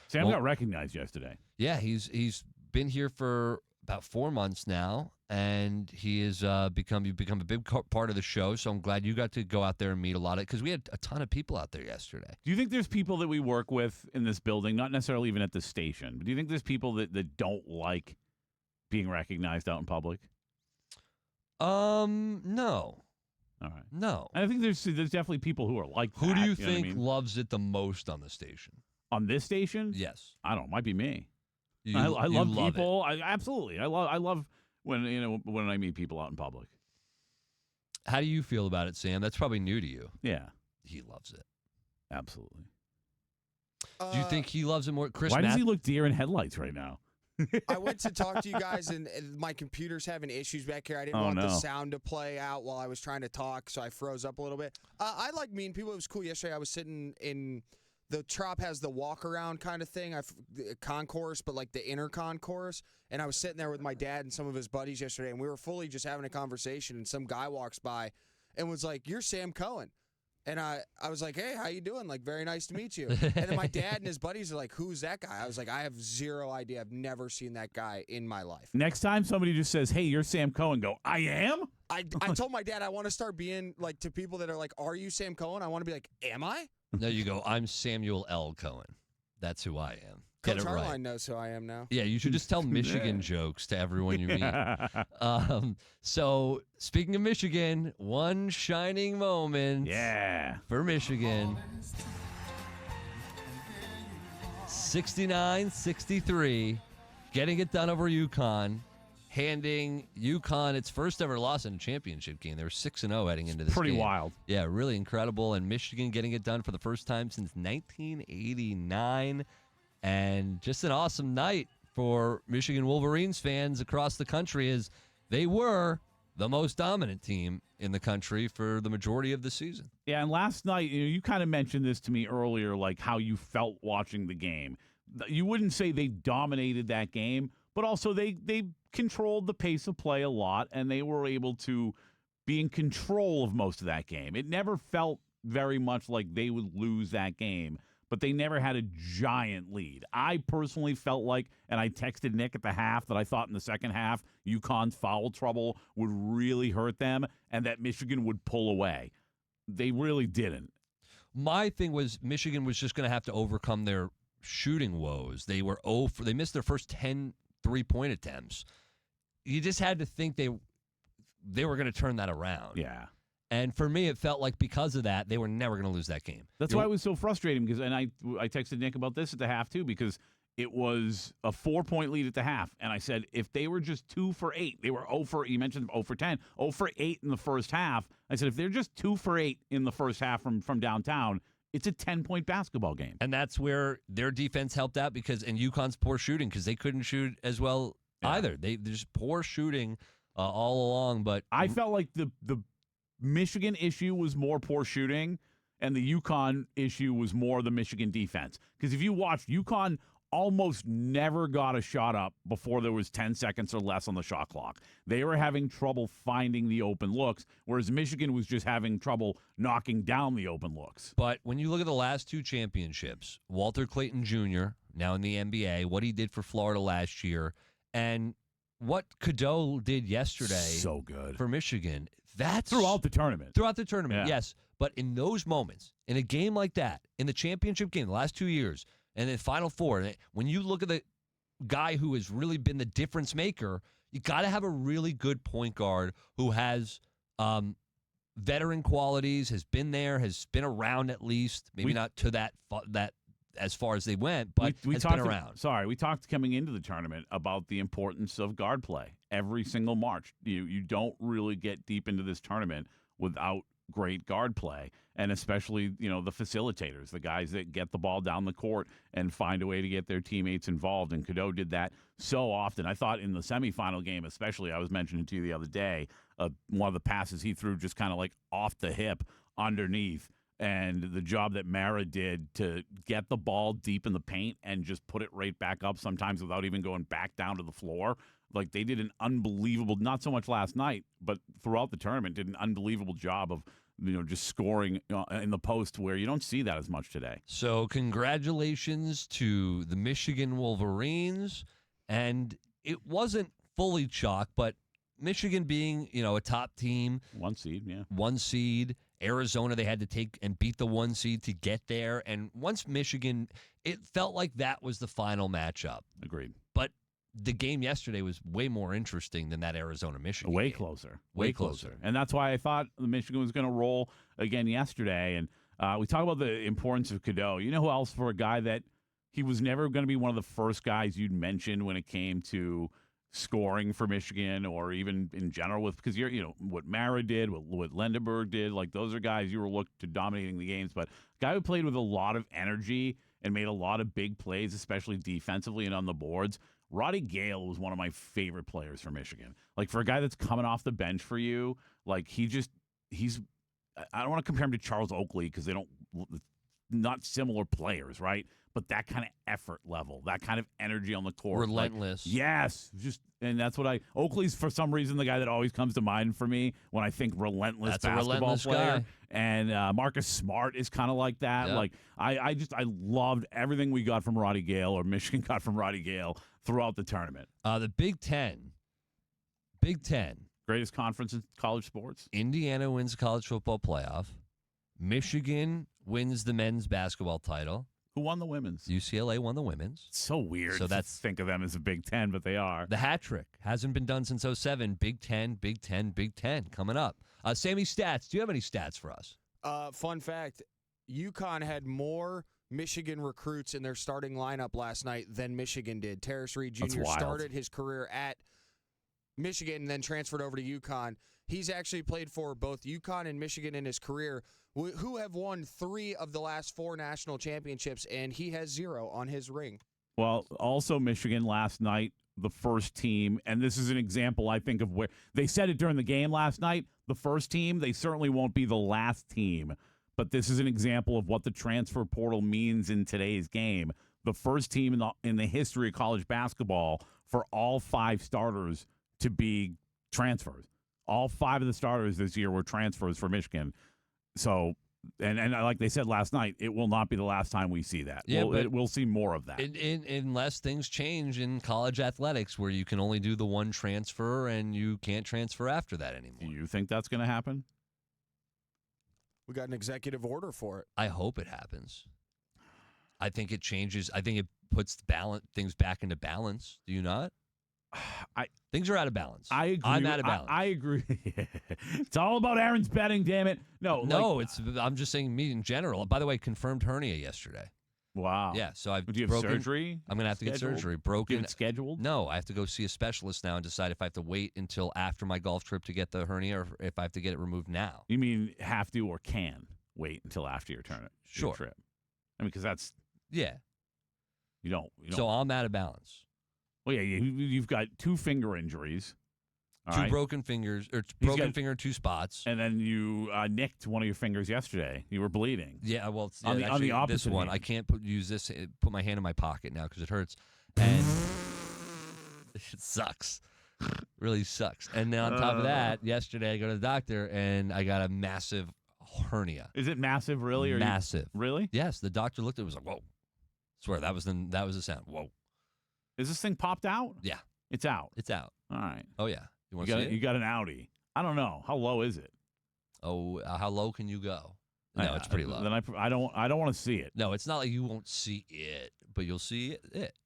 Sam got recognized yesterday. Yeah, he's been here for about 4 months now, and he has become a big part of the show. So I'm glad you got to go out there and meet a lot of, because we had a ton of people out there yesterday. Do you think there's people that we work with in this building, not necessarily even at the station, but do you think there's people that don't like being recognized out in public? No. All right. No. I think there's definitely people who are like that. Who do you know what I think mean? loves it the most on the station? On this station? Yes. I don't know. It might be me. You I love love people. Absolutely. I love when when I meet people out in public. How do you feel about it, Sam? That's probably new to you. Yeah. He loves it. Absolutely. Do you think he loves it more? Chris, why does he look deer in headlights right now? I went to talk to you guys, and my computer's having issues back here. I didn't want the sound to play out while I was trying to talk, so I froze up a little bit. I like meeting people. It was cool yesterday. I was sitting in the Trop has the walk around kind of thing, concourse, but like the inner concourse. And I was sitting there with my dad and some of his buddies yesterday, and we were fully just having a conversation. And some guy walks by and was like, "You're Sam Cohen." And I was like, "Hey, how you doing? Like, very nice to meet you." And then my dad and his buddies are like, "Who's that guy?" I was like, "I have zero idea. I've never seen that guy in my life." Next time somebody just says, "Hey, you're Sam Cohen," go, "I am?" I told my dad I want to start being like, to people that are like, "Are you Sam Cohen?" I want to be like, "Am I?" No, you go, "I'm Samuel L. Cohen." That's who I am. Get Coach it right. Harline knows who I am now. Yeah, you should just tell Michigan jokes to everyone you meet. So, speaking of Michigan, one shining moment for Michigan. 69-63, getting it done over UConn, handing UConn its first ever loss in a championship game. They were 6-0 heading into this Pretty game. wild. Yeah, really incredible. And Michigan getting it done for the first time since 1989. And just an awesome night for Michigan Wolverines fans across the country, as they were the most dominant team in the country for the majority of the season. Yeah, and last night, you kind of mentioned this to me earlier, like how you felt watching the game. You wouldn't say they dominated that game, but also they controlled the pace of play a lot, and they were able to be in control of most of that game. It never felt very much like they would lose that game, but they never had a giant lead. I personally felt like, and I texted Nick at the half, that I thought in the second half UConn's foul trouble would really hurt them and that Michigan would pull away. They really didn't. My thing was Michigan was just going to have to overcome their shooting woes. They missed their first 10 three-point attempts. You just had to think they were going to turn that around. Yeah. And for me, it felt like because of that, they were never going to lose that game. That's why it was so frustrating, because, and I texted Nick about this at the half too, because it was a 4-point lead at the half, and I said if they were just 2 for 8, they were 0 for, you mentioned 0 for 10, 0 for 8 in the first half. I said if they're just 2 for 8 in the first half from downtown, it's a 10-point basketball game. And that's where their defense helped out, because in UConn's poor shooting, because they couldn't shoot as well either. They just poor shooting all along. But I felt like the Michigan issue was more poor shooting, and the UConn issue was more the Michigan defense. Because if you watched, UConn almost never got a shot up before there was 10 seconds or less on the shot clock. They were having trouble finding the open looks, whereas Michigan was just having trouble knocking down the open looks. But when you look at the last 2 championships, Walter Clayton Jr., now in the NBA, what he did for Florida last year, and what Cadeau did yesterday so good for Michigan, that's throughout the tournament. Yes. But in those moments, in a game like that, in the championship game, the last 2 years, and then Final Four, when you look at the guy who has really been the difference maker, you got to have a really good point guard who has veteran qualities, has been there, has been around at least, maybe not to that as far as they went, but has been around. We talked coming into the tournament about the importance of guard play. Every single March, you don't really get deep into this tournament without great guard play, and especially the facilitators, the guys that get the ball down the court and find a way to get their teammates involved. And Cadeau did that so often. I thought in the semifinal game, especially, I was mentioning to you the other day, one of the passes he threw just kind of like off the hip underneath. And the job that Mara did to get the ball deep in the paint and just put it right back up, sometimes without even going back down to the floor. Like, they did an unbelievable, not so much last night, but throughout the tournament, did an unbelievable job of just scoring in the post where you don't see that as much today. So congratulations to the Michigan Wolverines. And it wasn't fully chalk, but Michigan being, a top team. 1 seed, yeah. 1 seed. Arizona, they had to take and beat the 1 seed to get there. And once Michigan, it felt like that was the final matchup. Agreed. But the game yesterday was way more interesting than that Arizona-Michigan Way game. closer. Way closer. And that's why I thought Michigan was going to roll again yesterday. And we talk about the importance of Cadeau. You know who else, for a guy that he was never going to be one of the first guys you'd mention when it came to scoring for Michigan, or even in general, because what Mara did, what Lendenberg did, like those are guys you were looked to dominating the games. But a guy who played with a lot of energy and made a lot of big plays, especially defensively and on the boards. Roddy Gale was one of my favorite players for Michigan. Like, for a guy that's coming off the bench for you, like he's I don't want to compare him to Charles Oakley because not similar players, right? But that kind of effort level, that kind of energy on the court. Relentless. Yes. And that's what Oakley's, for some reason, the guy that always comes to mind for me when I think relentless That's a basketball relentless player. guy. And Marcus Smart is kind of like that. Yep. Like, I loved everything we got from Roddy Gale, or Michigan got from Roddy Gale, throughout the tournament. The Big Ten. Greatest conference in college sports. Indiana wins the college football playoff. Michigan wins the men's basketball title. Who won the women's? UCLA won the women's. It's so weird So to think of them as a Big Ten, but they are. The hat trick hasn't been done since 2007. Big Ten, Big Ten, Big Ten coming up. Sammy, stats. Do you have any stats for us? Fun fact, UConn had more Michigan recruits in their starting lineup last night than Michigan did. Terrace Reed That's Jr. wild. started his career at Michigan and then transferred over to UConn. He's actually played for both UConn and Michigan in his career, who have won 3 of the last 4 national championships, and he has 0 on his ring. Well, also Michigan last night, the first team, and this is an example, I think, of where they said it during the game last night. The first team, they certainly won't be the last team, but this is an example of what the transfer portal means in today's game. The first team in the history of college basketball for all 5 starters to be transfers. All 5 of the starters this year were transfers for Michigan. So, and like they said last night, it will not be the last time we see that. Yeah, but we'll see more of that. Unless things change in college athletics where you can only do the one transfer and you can't transfer after that anymore. Do you think that's going to happen? We got an executive order for it. I hope it happens. I think it changes. I think it puts things back into balance. Do you not? Things are out of balance. I agree. I'm out of balance. I agree. It's all about Aaron's betting, damn it. No, I'm just saying me in general. By the way, confirmed hernia yesterday. Wow. Yeah, so I've Do you have broken, surgery? I'm going to have to get scheduled? surgery. Do you Broken. have it scheduled? No, I have to go see a specialist now and decide if I have to wait until after my golf trip to get the hernia or if I have to get it removed now. You mean have to or can wait until after your turn? Sure. Your trip. I mean, because that's Yeah. you don't. So I'm out of balance. Well, yeah, you've got 2 finger injuries. all Two right? broken fingers, or He's broken got- finger, 2 spots. And then you nicked one of your fingers yesterday. You were bleeding. Yeah, well, it's, On the- yeah, on the actually, this opposite one, hand. I can't put my hand in my pocket now because it hurts, and it sucks. Really sucks. And then on top of that, yesterday I go to the doctor and I got a massive hernia. Is it massive, really? Or Massive. really? Yes, the doctor looked at it and was like, "Whoa!" Swear that was the sound. Whoa! Is this thing popped out? Yeah, It's out. it's out. All right. Oh yeah, you You want to got see it? you got an Audi. I don't know. How low is it? Oh, how low can you go? No, it's pretty low. Then I don't want to see it. No, it's not like you won't see it, but you'll see it.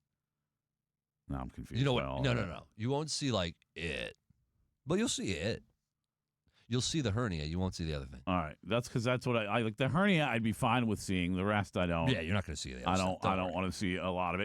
No, I'm confused. You know what? Well, No. You won't see like it, but you'll see it. You'll see the hernia. You won't see the other thing. All right. That's because that's what I like. The hernia, I'd be fine with seeing. The rest, I don't. Yeah, you're not going to see the other I stuff. don't worry. want to see a lot of it.